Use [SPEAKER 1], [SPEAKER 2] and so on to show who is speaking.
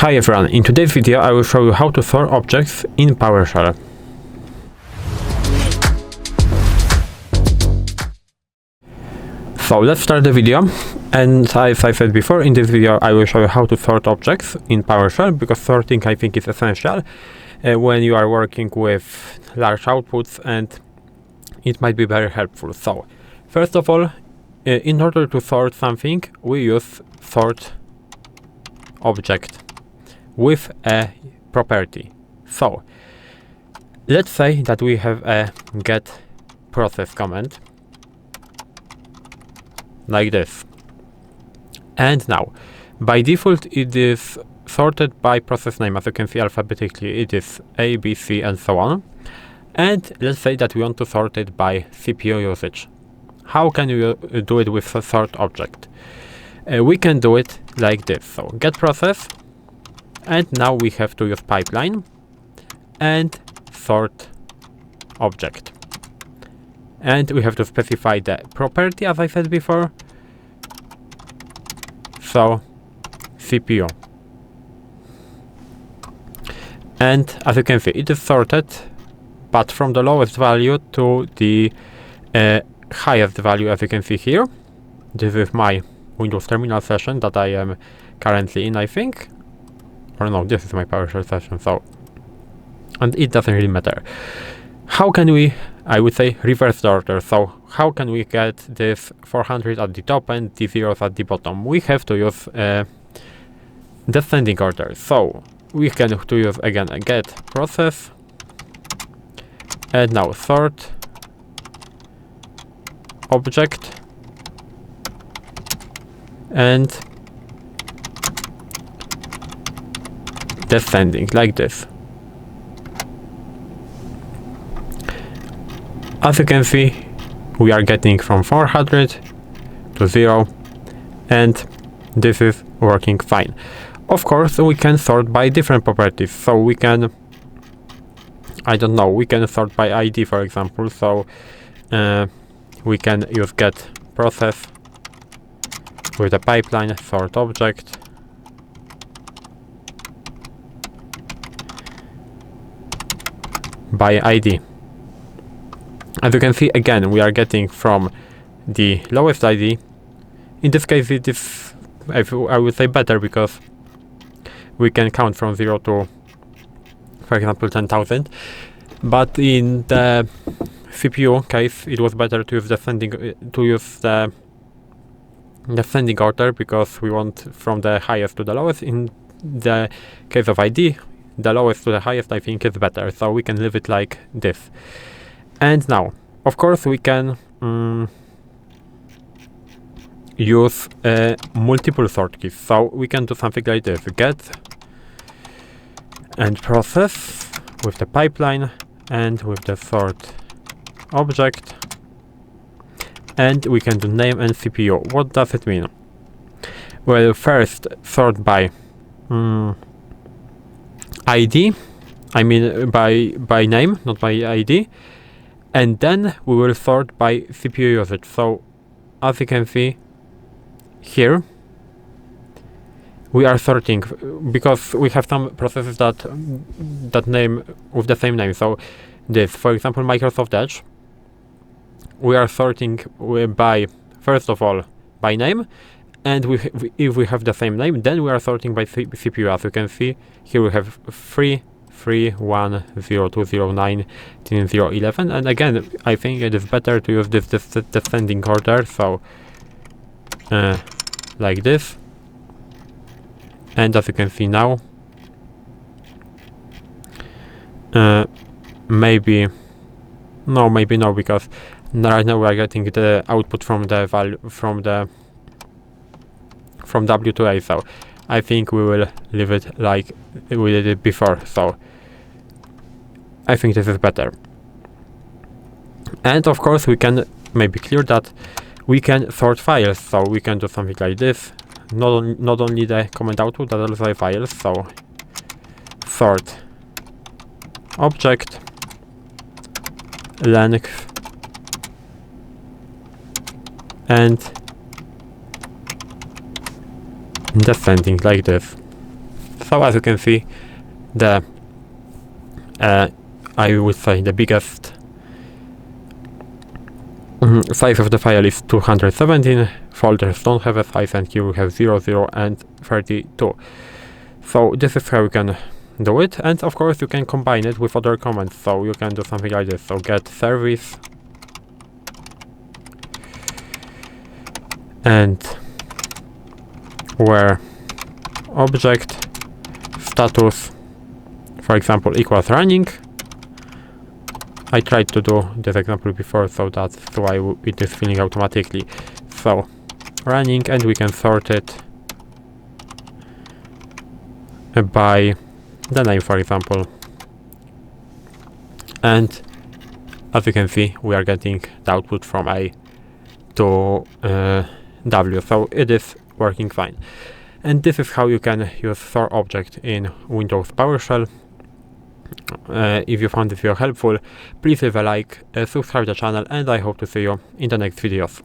[SPEAKER 1] Hi everyone, in today's video I will show you how to sort objects in PowerShell. So let's start the video, and as I said before, in this video I will show you how to sort objects in PowerShell, because sorting I think is essential when you are working with large outputs, and it might be very helpful. So first of all, in order to sort something, we use Sort-Object with a property. So let's say that we have a get process command like this, and now by default it is sorted by process name. As you can see, alphabetically it is A, B, C and so on. And let's say that we want to sort it by CPU usage. How can you do it with a sort object? We can do it like this. So get process, and now we have to use pipeline and sort object, and we have to specify the property as I said before, so CPU. And as you can see, it is sorted, but from the lowest value to the highest value, as you can see here. This is my Windows terminal session that I am currently in, I think. Or no, this is my PowerShell session, so, and it doesn't really matter. How can we, I would say, reverse the order? So how can we get this 400 at the top and the zeros at the bottom? We have to use descending order. So we can to use again a get process, and now sort object, and descending like this. As you can see, we are getting from 400 to 0, and this is working fine. Of course, we can sort by different properties. So we can, I don't know, we can sort by ID, for example. So we can use get process with the pipeline sort object, by ID. As you can see, again we are getting from the lowest ID. In this case it is, I would say, better, because we can count from 0 to, for example, 10,000. But in the CPU case it was better to use the descending order, because we want from the highest to the lowest. In the case of ID, the lowest to the highest I think is better, so we can leave it like this. And now, of course, we can use multiple sort keys. So we can do something like this: get and process with the pipeline and with the sort object, and we can do name and CPU. What does it mean? Well, first sort by ID, I mean by name, not by ID, and then we will sort by CPU usage. So as you can see here, we are sorting because we have some processes that name with the same name. So this, for example, Microsoft Edge, we are sorting by, first of all, by name, and if we have the same name, then we are sorting by CPU. As you can see here, we have 3, 3, 1, 0, 2, 0, 9, 10, 0, 11, and again I think it is better to use this descending order, so like this. And as you can see now, maybe no, because right now we are getting the output from the value from W to A, so I think we will leave it like we did it before. So I think this is better. And of course we can maybe clear that we can sort files, so we can do something like this. Not only the command output, but also the files. So sort object length and descending like this. So as you can see, the I would say the biggest size of the file is 217, folders don't have a size, and here we have 0, 0 and 32. So this is how you can do it, and of course you can combine it with other commands. So you can do something like this. So get service and where object status, for example, equals running. I tried to do this example before, so that's why it is filling automatically. So running, and we can sort it by the name, for example. And as you can see, we are getting the output from A to W, so it is working fine. And this is how you can use Sort-Object in Windows PowerShell. If you found this video helpful, please leave a like, subscribe to the channel, and I hope to see you in the next videos.